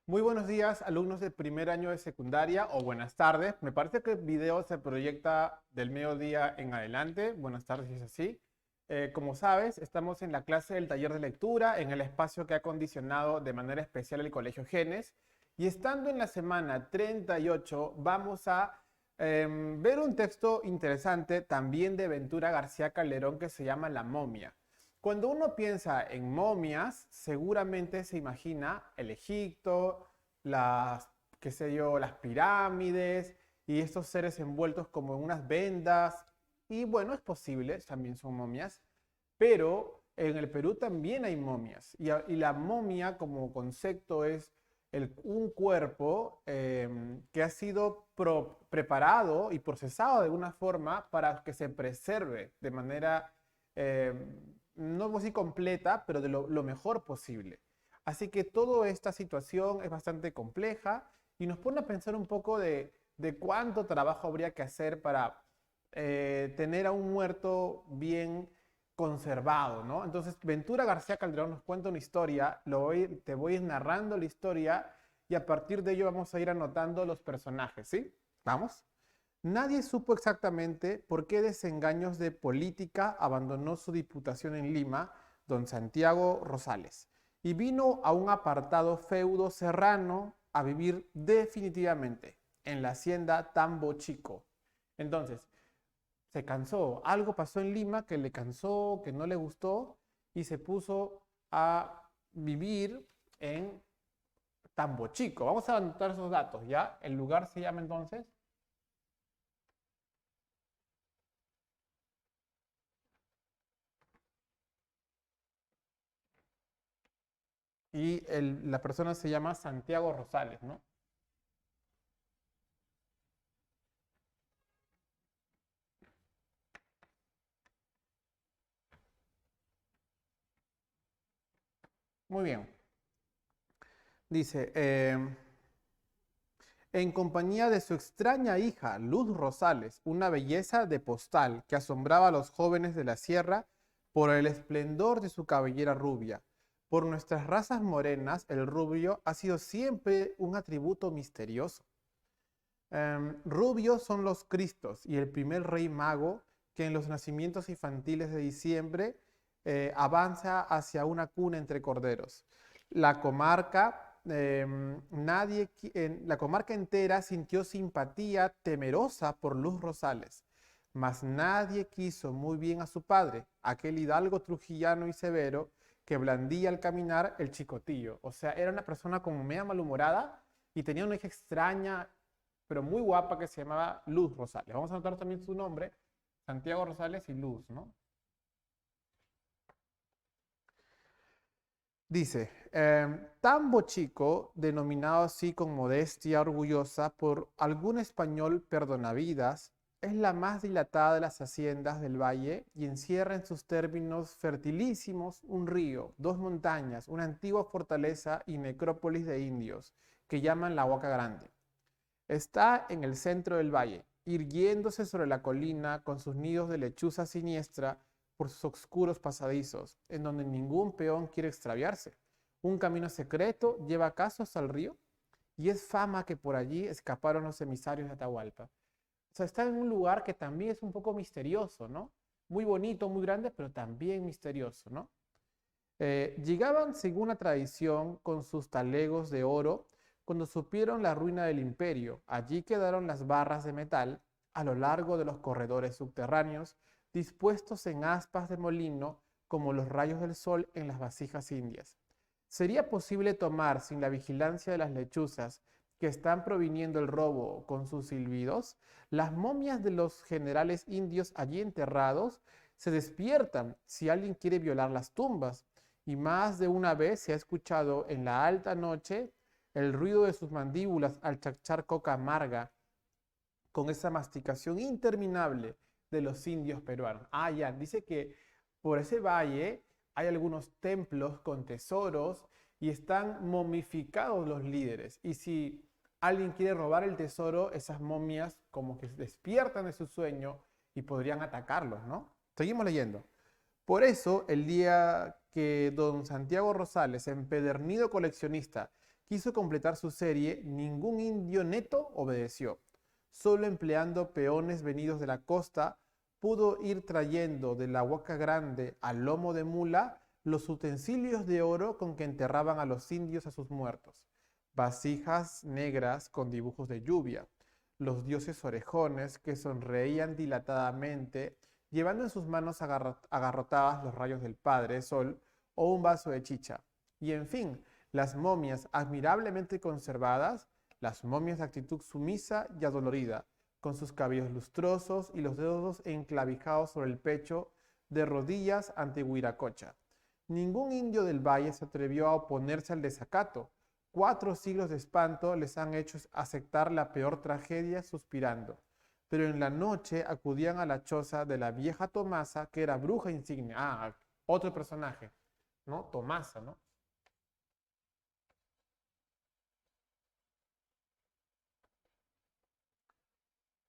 Muy buenos días, alumnos del primer año de secundaria, o buenas tardes. Me parece que el video se proyecta del mediodía en adelante. Buenas tardes, si es así. Como sabes, estamos en la clase del taller de lectura, en el espacio que ha acondicionado de manera especial el Colegio Genes. Y estando en la semana 38, vamos a ver un texto interesante también de Ventura García Calderón que se llama La momia. Cuando uno piensa en momias, seguramente se imagina el Egipto, las, qué sé yo, las pirámides y estos seres envueltos como en unas vendas. Y bueno, es posible, también son momias, pero en el Perú también hay momias. Y la momia como concepto es un cuerpo que ha sido preparado y procesado de alguna forma para que se preserve de manera eh, no voy a decir completa, pero de lo mejor posible. Así que toda esta situación es bastante compleja y nos pone a pensar un poco de cuánto trabajo habría que hacer para tener a un muerto bien conservado, ¿no? Entonces, Ventura García Calderón nos cuenta una historia, te voy a ir narrando la historia y a partir de ello vamos a ir anotando los personajes, ¿sí? ¿Vamos? Nadie supo exactamente por qué desengaños de política abandonó su diputación en Lima don Santiago Rosales y vino a un apartado feudo serrano a vivir definitivamente en la hacienda Tambo Chico. Entonces, se cansó, algo pasó en Lima que le cansó, que no le gustó y se puso a vivir en Tambo Chico. Vamos a anotar esos datos, ¿ya? El lugar se llama entonces y la persona se llama Santiago Rosales, ¿no? Muy bien. Dice, en compañía de su extraña hija, Luz Rosales, una belleza de postal que asombraba a los jóvenes de la sierra por el esplendor de su cabellera rubia. Por nuestras razas morenas, el rubio ha sido siempre un atributo misterioso. Rubios son los Cristos y el primer rey mago que en los nacimientos infantiles de diciembre avanza hacia una cuna entre corderos. La comarca, la comarca entera sintió simpatía temerosa por Luz Rosales, mas nadie quiso muy bien a su padre, aquel hidalgo trujillano y severo que blandía al caminar el chicotillo. O sea, era una persona como media malhumorada y tenía una hija extraña, pero muy guapa que se llamaba Luz Rosales. Vamos a anotar también su nombre, Santiago Rosales y Luz, ¿no? Dice, Tambo Chico, denominado así con modestia orgullosa por algún español perdonavidas, es la más dilatada de las haciendas del valle y encierra en sus términos fertilísimos un río, dos montañas, una antigua fortaleza y necrópolis de indios que llaman la Huaca Grande. Está en el centro del valle, irguiéndose sobre la colina con sus nidos de lechuza siniestra por sus oscuros pasadizos, en donde ningún peón quiere extraviarse. Un camino secreto lleva acaso hasta el río y es fama que por allí escaparon los emisarios de Atahualpa. O sea, está en un lugar que también es un poco misterioso, ¿no? Muy bonito, muy grande, pero también misterioso, ¿no? Llegaban, según la tradición, con sus talegos de oro cuando supieron la ruina del imperio. Allí quedaron las barras de metal a lo largo de los corredores subterráneos, dispuestos en aspas de molino como los rayos del sol en las vasijas indias. ¿Sería posible tomar sin la vigilancia de las lechuzas que están proviniendo el robo con sus silbidos? Las momias de los generales indios allí enterrados se despiertan si alguien quiere violar las tumbas y más de una vez se ha escuchado en la alta noche el ruido de sus mandíbulas al chachar coca amarga con esa masticación interminable de los indios peruanos. Ah, ya, dice que por ese valle hay algunos templos con tesoros y están momificados los líderes. Y si alguien quiere robar el tesoro, esas momias como que se despiertan de su sueño y podrían atacarlos, ¿no? Seguimos leyendo. Por eso, el día que don Santiago Rosales, empedernido coleccionista, quiso completar su serie, ningún indio neto obedeció. Solo empleando peones venidos de la costa, pudo ir trayendo de la Huaca Grande al lomo de mula los utensilios de oro con que enterraban a los indios a sus muertos, vasijas negras con dibujos de lluvia, los dioses orejones que sonreían dilatadamente, llevando en sus manos agarrotadas los rayos del Padre Sol o un vaso de chicha, y en fin, las momias admirablemente conservadas, las momias de actitud sumisa y adolorida, con sus cabellos lustrosos y los dedos enclavijados sobre el pecho, de rodillas ante Huiracocha. Ningún indio del valle se atrevió a oponerse al desacato. 4 siglos de espanto les han hecho aceptar la peor tragedia suspirando. Pero en la noche acudían a la choza de la vieja Tomasa, que era bruja insignia. Ah, otro personaje, ¿no? Tomasa, ¿no?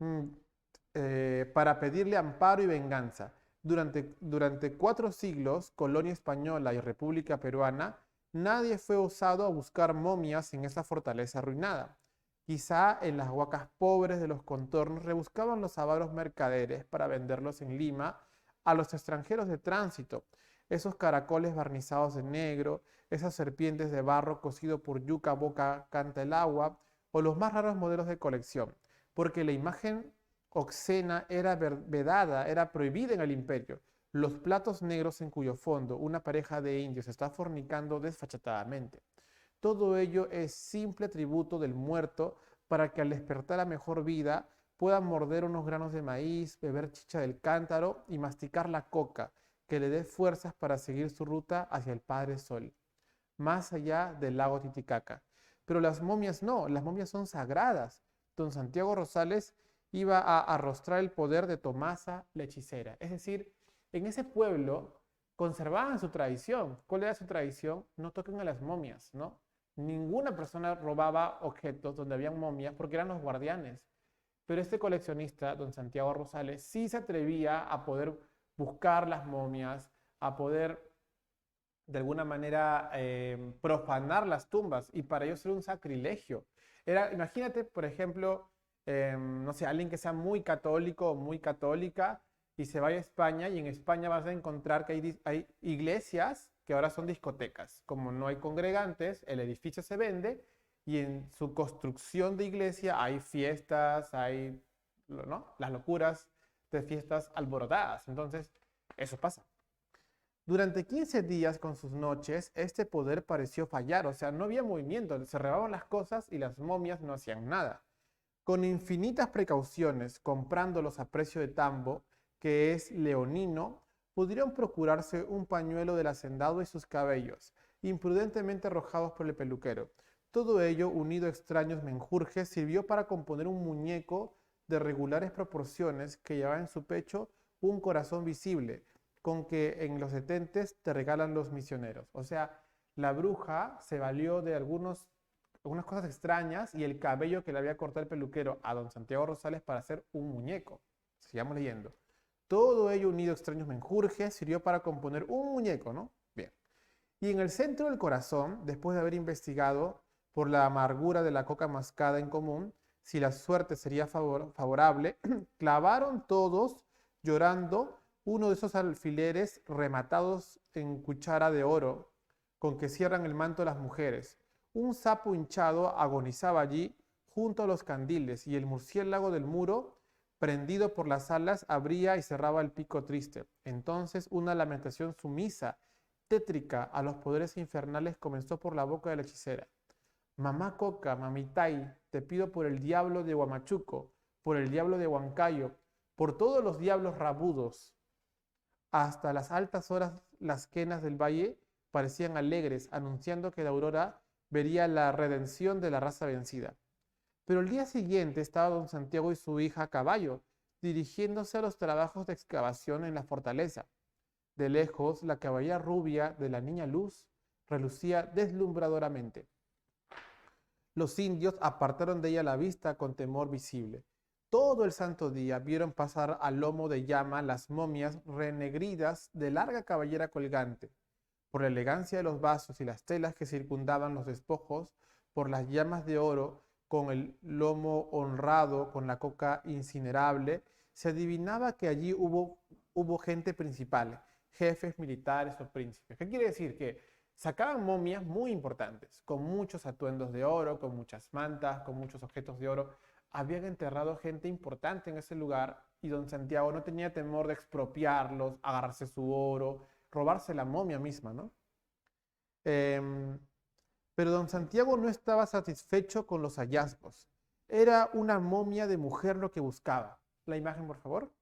Mm, para pedirle amparo y venganza. Durante 4 siglos, colonia española y república peruana, nadie fue osado a buscar momias en esa fortaleza arruinada. Quizá en las huacas pobres de los contornos rebuscaban los avaros mercaderes para venderlos en Lima a los extranjeros de tránsito. Esos caracoles barnizados de negro, esas serpientes de barro cocido por yuca boca canta el agua, o los más raros modelos de colección, porque la imagen obscena era vedada, era prohibida en el imperio. Los platos negros en cuyo fondo una pareja de indios está fornicando desfachatadamente. Todo ello es simple tributo del muerto para que al despertar a mejor vida pueda morder unos granos de maíz, beber chicha del cántaro y masticar la coca que le dé fuerzas para seguir su ruta hacia el Padre Sol, más allá del lago Titicaca. Pero las momias no, las momias son sagradas. Don Santiago Rosales iba a arrostrar el poder de Tomasa la hechicera. Es decir, en ese pueblo conservaban su tradición. ¿Cuál era su tradición? No toquen a las momias, ¿no? Ninguna persona robaba objetos donde habían momias porque eran los guardianes. Pero este coleccionista, don Santiago Rosales, sí se atrevía a poder buscar las momias, a poder de alguna manera profanar las tumbas, y para ellos era un sacrilegio. Imagínate, por ejemplo, no sé, alguien que sea muy católico o muy católica y se vaya a España, y en España vas a encontrar que hay iglesias que ahora son discotecas. Como no hay congregantes, el edificio se vende y en su construcción de iglesia hay fiestas, hay, ¿no?, las locuras de fiestas alborotadas. Entonces, eso pasa. Durante 15 días con sus noches, este poder pareció fallar, o sea, no había movimiento, se robaban las cosas y las momias no hacían nada. Con infinitas precauciones, comprándolos a precio de tambo, que es leonino, pudieron procurarse un pañuelo del hacendado y sus cabellos, imprudentemente arrojados por el peluquero. Todo ello, unido a extraños menjurjes, sirvió para componer un muñeco de regulares proporciones que llevaba en su pecho un corazón visible, con que en los setentes te regalan los misioneros. O sea, la bruja se valió de algunas cosas extrañas y el cabello que le había cortado el peluquero a don Santiago Rosales para hacer un muñeco. Sigamos leyendo. Todo ello unido a extraños menjurjes sirvió para componer un muñeco, ¿no? Bien. Y en el centro del corazón, después de haber investigado por la amargura de la coca mascada en común, si la suerte sería favorable, clavaron todos, llorando, uno de esos alfileres rematados en cuchara de oro con que cierran el manto de las mujeres. Un sapo hinchado agonizaba allí junto a los candiles y el murciélago del muro, prendido por las alas, abría y cerraba el pico triste. Entonces una lamentación sumisa, tétrica a los poderes infernales, comenzó por la boca de la hechicera. Mamá Coca, mamitai, te pido por el diablo de Huamachuco, por el diablo de Huancayo, por todos los diablos rabudos. Hasta las altas horas las quenas del valle parecían alegres, anunciando que la aurora vería la redención de la raza vencida. Pero el día siguiente estaba don Santiago y su hija a caballo, dirigiéndose a los trabajos de excavación en la fortaleza. De lejos, la cabellera rubia de la niña Luz relucía deslumbradoramente. Los indios apartaron de ella la vista con temor visible. Todo el santo día vieron pasar al lomo de llama las momias renegridas de larga cabellera colgante. Por la elegancia de los vasos y las telas que circundaban los despojos, por las llamas de oro, con el lomo honrado, con la coca incinerable, se adivinaba que allí hubo gente principal, jefes militares o príncipes. ¿Qué quiere decir? Que sacaban momias muy importantes, con muchos atuendos de oro, con muchas mantas, con muchos objetos de oro. Habían enterrado gente importante en ese lugar y don Santiago no tenía temor de expropiarlos, agarrarse su oro, robarse la momia misma, ¿no? Em, pero don Santiago no estaba satisfecho con los hallazgos. Era una momia de mujer lo que buscaba. La imagen, por favor.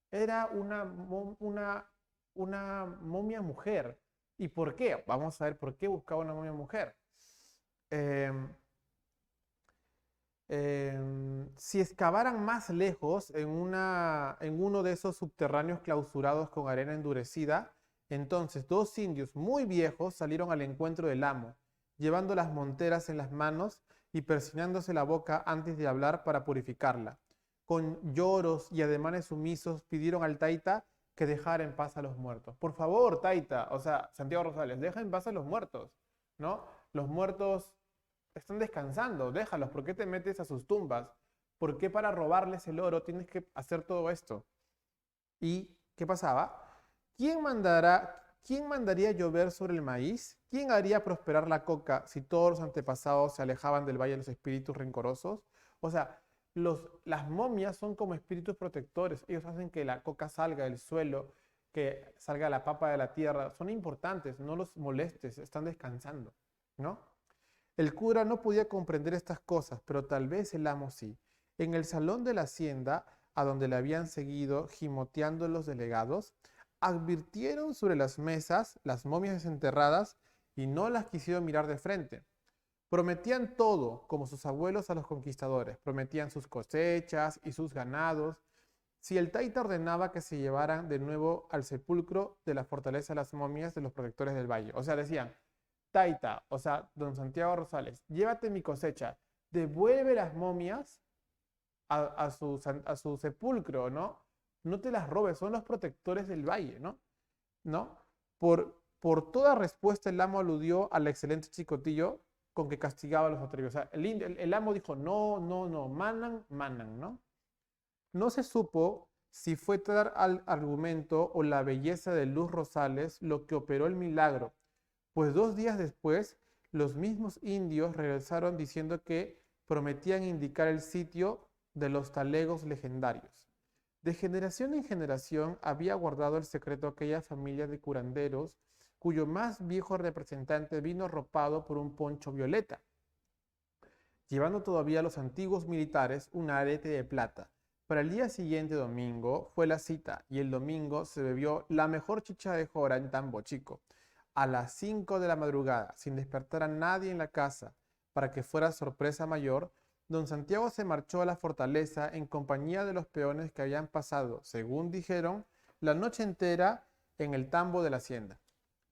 Era una momia mujer. ¿Y por qué? Vamos a ver por qué buscaba una momia mujer. Em, si excavaran más lejos en uno de esos subterráneos clausurados con arena endurecida, entonces dos indios muy viejos salieron al encuentro del amo, llevando las monteras en las manos y persignándose la boca antes de hablar para purificarla. Con lloros y ademanes sumisos pidieron al taita que dejara en paz a los muertos. Por favor, taita, o sea, Santiago Rosales, deja en paz a los muertos, ¿no? Los muertos están descansando, déjalos, ¿por qué te metes a sus tumbas? ¿Por qué para robarles el oro tienes que hacer todo esto? ¿Y qué pasaba? ¿Quién mandaría llover sobre el maíz? ¿Quién haría prosperar la coca si todos los antepasados se alejaban del valle de los espíritus rencorosos? O sea, las momias son como espíritus protectores. Ellos hacen que la coca salga del suelo, que salga la papa de la tierra. Son importantes, no los molestes, están descansando, ¿no? El cura no podía comprender estas cosas, pero tal vez el amo sí. En el salón de la hacienda, a donde le habían seguido gimoteando los delegados, advirtieron sobre las mesas las momias desenterradas y no las quisieron mirar de frente. Prometían todo, como sus abuelos a los conquistadores. Prometían sus cosechas y sus ganados. Si el taita ordenaba que se llevaran de nuevo al sepulcro de la fortaleza las momias de los protectores del valle. O sea, decían, taita, o sea, don Santiago Rosales, llévate mi cosecha, devuelve las momias a su sepulcro, ¿no? No te las robes, son los protectores del valle, ¿no? ¿No? Por toda respuesta el amo aludió al excelente chicotillo con que castigaba a los atrevidos. O sea, el amo dijo, no, no, no, manan, manan, ¿no? No se supo si fue tal al argumento o la belleza de Luz Rosales lo que operó el milagro, pues 2 días después los mismos indios regresaron diciendo que prometían indicar el sitio de los talegos legendarios. De generación en generación había guardado el secreto aquella familia de curanderos cuyo más viejo representante vino arropado por un poncho violeta, llevando todavía a los antiguos militares un arete de plata. Para el día siguiente, domingo, fue la cita y el domingo se bebió la mejor chicha de jora en Tambo Chico, a las 5 de la madrugada, sin despertar a nadie en la casa, para que fuera sorpresa mayor. Don Santiago se marchó a la fortaleza en compañía de los peones que habían pasado, según dijeron, la noche entera en el tambo de la hacienda.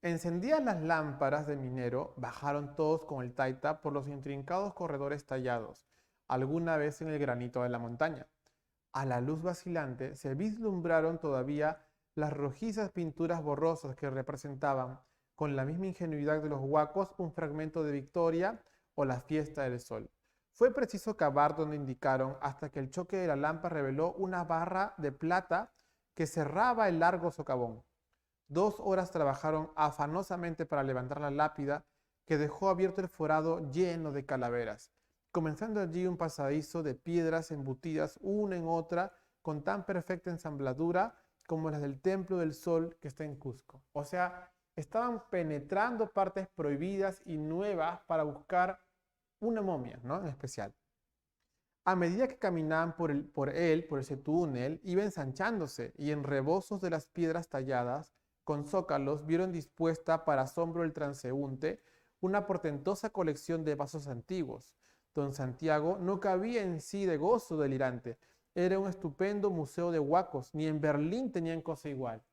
Encendidas las lámparas de minero, bajaron todos con el taita por los intrincados corredores tallados, alguna vez en el granito de la montaña. A la luz vacilante se vislumbraron todavía las rojizas pinturas borrosas que representaban, con la misma ingenuidad de los huacos, un fragmento de Victoria o la fiesta del sol. Fue preciso cavar donde indicaron hasta que el choque de la lámpara reveló una barra de plata que cerraba el largo socavón. 2 horas trabajaron afanosamente para levantar la lápida que dejó abierto el forado lleno de calaveras, comenzando allí un pasadizo de piedras embutidas una en otra con tan perfecta ensambladura como las del Templo del Sol que está en Cusco. O sea, estaban penetrando partes prohibidas y nuevas para buscar una momia, ¿no? En especial. A medida que caminaban por ese túnel, iba ensanchándose y en rebozos de las piedras talladas, con zócalos, vieron dispuesta para asombro del transeúnte una portentosa colección de vasos antiguos. Don Santiago no cabía en sí de gozo delirante. Era un estupendo museo de huacos. Ni en Berlín tenían cosa igual.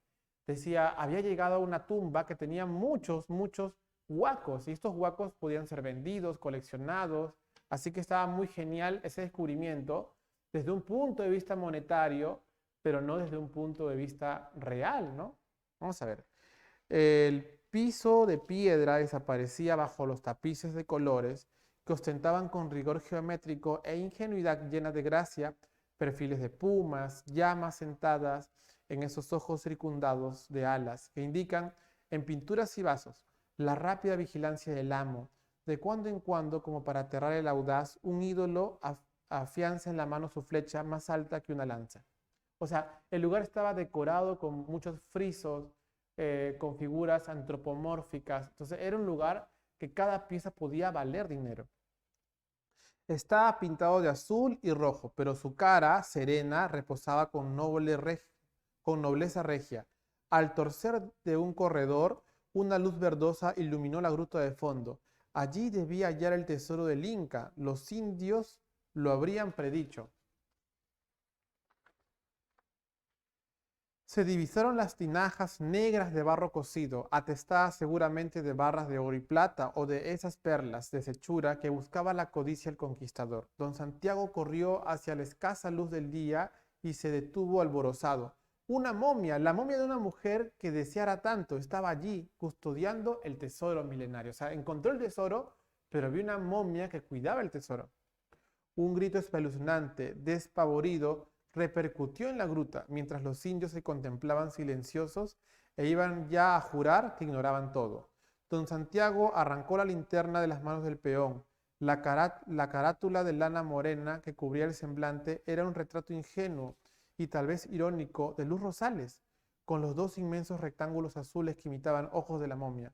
Decía, había llegado a una tumba que tenía muchos, muchos huacos. Y estos huacos podían ser vendidos, coleccionados. Así que estaba muy genial ese descubrimiento desde un punto de vista monetario, pero no desde un punto de vista real, ¿no? Vamos a ver. El piso de piedra desaparecía bajo los tapices de colores que ostentaban con rigor geométrico e ingenuidad llena de gracia perfiles de pumas, llamas sentadas en esos ojos circundados de alas que indican en pinturas y vasos la rápida vigilancia del amo. De cuando en cuando, como para aterrar el audaz, un ídolo afianza en la mano su flecha más alta que una lanza. O sea, el lugar estaba decorado con muchos frisos, con figuras antropomórficas. Entonces era un lugar que cada pieza podía valer dinero. Estaba pintado de azul y rojo, pero su cara serena reposaba con nobleza regia. Al torcer de un corredor, una luz verdosa iluminó la gruta de fondo. Allí debía hallar el tesoro del Inca. Los indios lo habrían predicho. Se divisaron las tinajas negras de barro cocido, atestadas seguramente de barras de oro y plata o de esas perlas de hechura que buscaba la codicia el conquistador. Don Santiago corrió hacia la escasa luz del día y se detuvo alborozado. Una momia, la momia de una mujer que deseara tanto, estaba allí custodiando el tesoro milenario. O sea, encontró el tesoro, pero vio una momia que cuidaba el tesoro. Un grito espeluznante, despavorido, repercutió en la gruta, mientras los indios se contemplaban silenciosos e iban ya a jurar que ignoraban todo. Don Santiago arrancó la linterna de las manos del peón. La carátula de lana morena que cubría el semblante era un retrato ingenuo y tal vez irónico de Luz Rosales, con los dos inmensos rectángulos azules que imitaban ojos de la momia.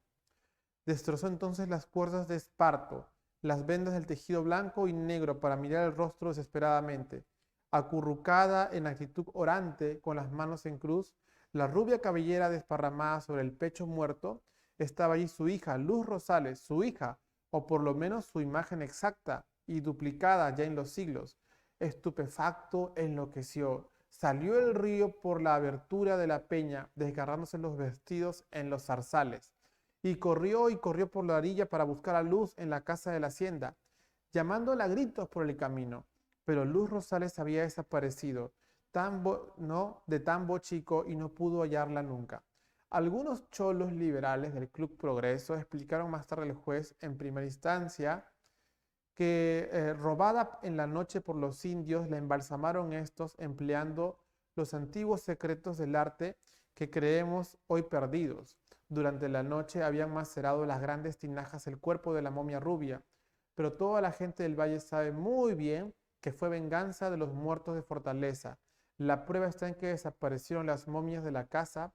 Destrozó entonces las cuerdas de esparto, las vendas del tejido blanco y negro para mirar el rostro desesperadamente. Acurrucada en actitud orante, con las manos en cruz, la rubia cabellera desparramada sobre el pecho muerto, estaba allí su hija, Luz Rosales, su hija, o por lo menos su imagen exacta y duplicada ya en los siglos. Estupefacto, enloqueció. Salió el río por la abertura de la peña, desgarrándose los vestidos en los zarzales y corrió por la orilla para buscar a Luz en la casa de la hacienda, llamándola a gritos por el camino. Pero Luz Rosales había desaparecido de tan bochico y no pudo hallarla nunca. Algunos cholos liberales del Club Progreso explicaron más tarde al juez en primera instancia que robada en la noche por los indios, la embalsamaron estos empleando los antiguos secretos del arte que creemos hoy perdidos. Durante la noche habían macerado las grandes tinajas el cuerpo de la momia rubia, pero toda la gente del valle sabe muy bien que fue venganza de los muertos de Fortaleza. La prueba está en que desaparecieron las momias de la casa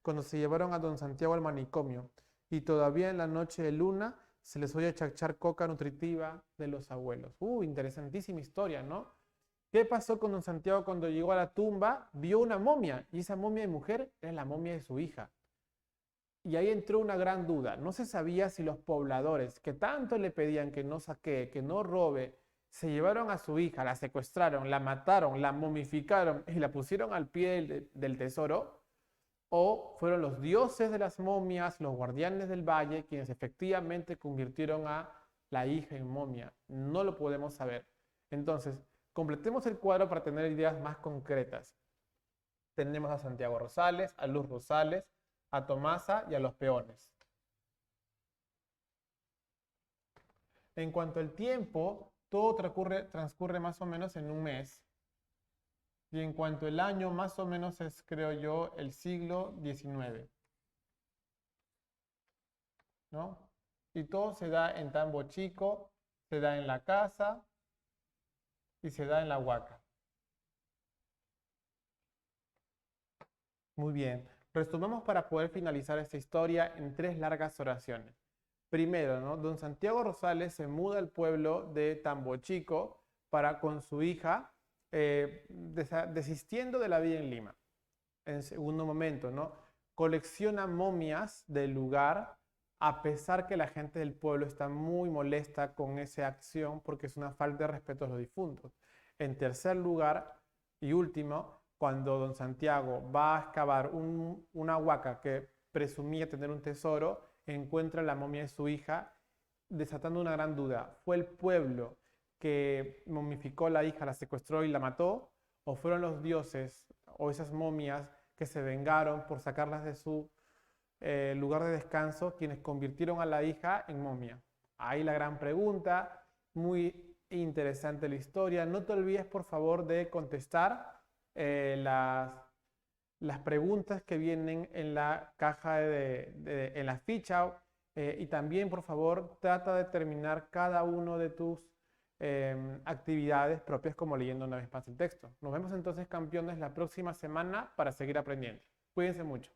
cuando se llevaron a don Santiago al manicomio, y todavía en la noche de luna se les oye chachar coca nutritiva de los abuelos. Interesantísima historia, ¿no? ¿Qué pasó con don Santiago cuando llegó a la tumba? Vio una momia, y esa momia de mujer era la momia de su hija. Y ahí entró una gran duda. No se sabía si los pobladores que tanto le pedían que no saquee, que no robe, se llevaron a su hija, la secuestraron, la mataron, la momificaron y la pusieron al pie del tesoro, o fueron los dioses de las momias, los guardianes del valle, quienes efectivamente convirtieron a la hija en momia. No lo podemos saber. Entonces, completemos el cuadro para tener ideas más concretas. Tenemos a Santiago Rosales, a Luz Rosales, a Tomasa y a los peones. En cuanto al tiempo, todo transcurre más o menos en un mes. Y en cuanto al año, más o menos es, creo yo, el siglo XIX. ¿No? Y todo se da en Tambo Chico, se da en la casa y se da en la huaca. Muy bien. Resumamos para poder finalizar esta historia en 3 largas oraciones. Primero, ¿no? Don Santiago Rosales se muda al pueblo de Tambo Chico con su hija, desistiendo de la vida en Lima. En segundo momento, ¿no? Colecciona momias del lugar, a pesar que la gente del pueblo está muy molesta con esa acción porque es una falta de respeto a los difuntos. En tercer lugar y último, cuando don Santiago va a excavar una huaca que presumía tener un tesoro, encuentra la momia de su hija, desatando una gran duda. ¿Fue el pueblo que momificó a la hija, la secuestró y la mató? ¿O fueron los dioses o esas momias que se vengaron por sacarlas de su lugar de descanso, quienes convirtieron a la hija en momia? Ahí la gran pregunta, muy interesante la historia. No te olvides, por favor, de contestar las preguntas que vienen en la caja en la ficha. Y también, por favor, trata de terminar cada uno de tus actividades propias como leyendo una vez más el texto. Nos vemos entonces, campeones, la próxima semana para seguir aprendiendo. Cuídense mucho.